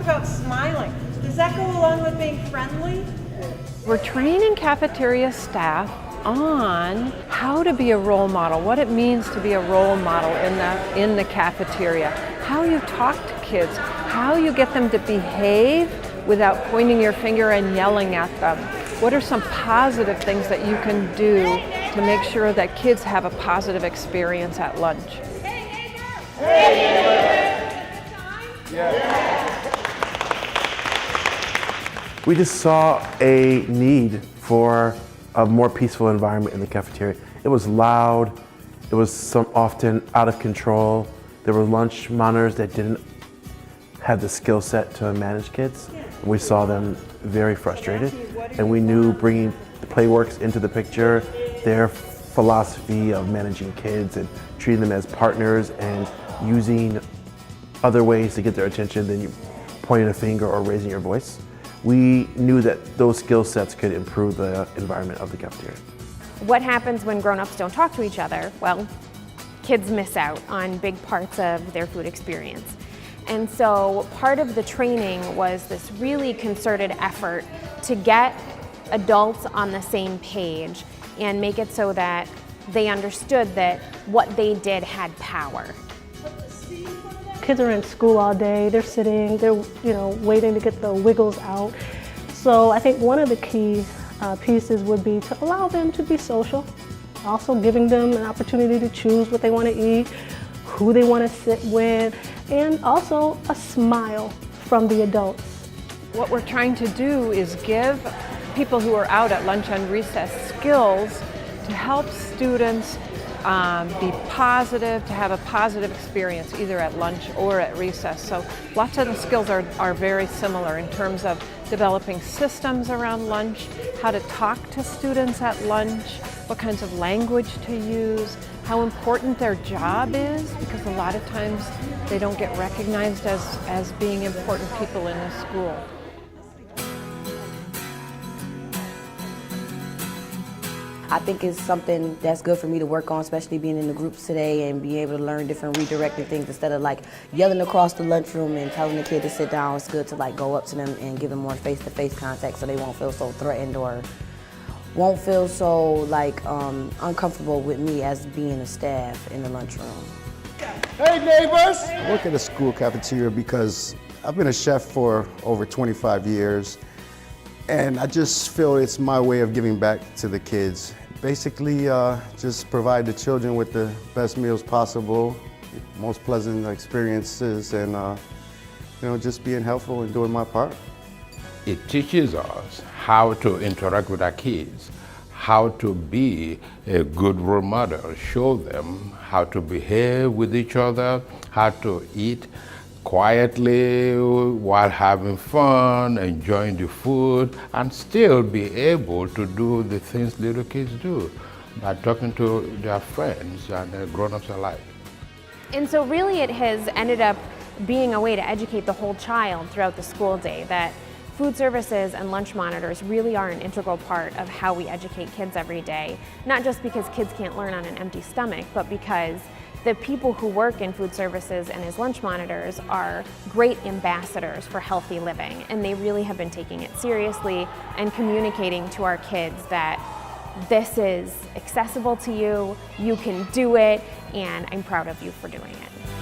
about smiling. Does that go along with being friendly? We're training cafeteria staff on how to be a role model, what it means to be a role model in the cafeteria, how you talk to kids, how you get them to behave without pointing your finger and yelling at them. What are some positive things that you can do to make sure that kids have a positive experience at lunch? We just saw a need for a more peaceful environment in the cafeteria. It was loud, it was often out of control. There were lunch monitors that didn't have the skill set to manage kids. We saw them very frustrated, and we knew bringing the Playworks into the picture, their philosophy of managing kids and treating them as partners and using other ways to get their attention than you pointing a finger or raising your voice. We knew that those skill sets could improve the environment of the cafeteria. What happens when grown-ups don't talk to each other? Well, kids miss out on big parts of their food experience. And so part of the training was this really concerted effort to get adults on the same page and make it so that they understood that what they did had power. Kids are in school all day, they're sitting, they're waiting to get the wiggles out. So I think one of the key pieces would be to allow them to be social, also giving them an opportunity to choose what they want to eat, who they want to sit with, and also a smile from the adults. What we're trying to do is give people who are out at lunch and recess skills to help students be positive, to have a positive experience either at lunch or at recess. So lots of the skills are very similar in terms of developing systems around lunch, how to talk to students at lunch, what kinds of language to use, how important their job is, because a lot of times they don't get recognized as being important people in the school. I think it's something that's good for me to work on, especially being in the groups today and being able to learn different redirecting things instead of like yelling across the lunchroom and telling the kid to sit down. It's good to like go up to them and give them more face-to-face contact so they won't feel so threatened or won't feel so like uncomfortable with me as being a staff in the lunchroom. Hey neighbors! I work at a school cafeteria because I've been a chef for over 25 years. And I just feel it's my way of giving back to the kids. Basically, just provide the children with the best meals possible, most pleasant experiences, and just being helpful and doing my part. It teaches us how to interact with our kids, how to be a good role model, show them how to behave with each other, how to eat quietly while having fun, enjoying the food, and still be able to do the things little kids do by talking to their friends and their grown-ups alike. And so really it has ended up being a way to educate the whole child throughout the school day, that food services and lunch monitors really are an integral part of how we educate kids every day, not just because kids can't learn on an empty stomach, but because the people who work in food services and as lunch monitors are great ambassadors for healthy living, and they really have been taking it seriously and communicating to our kids that this is accessible to you, you can do it, and I'm proud of you for doing it.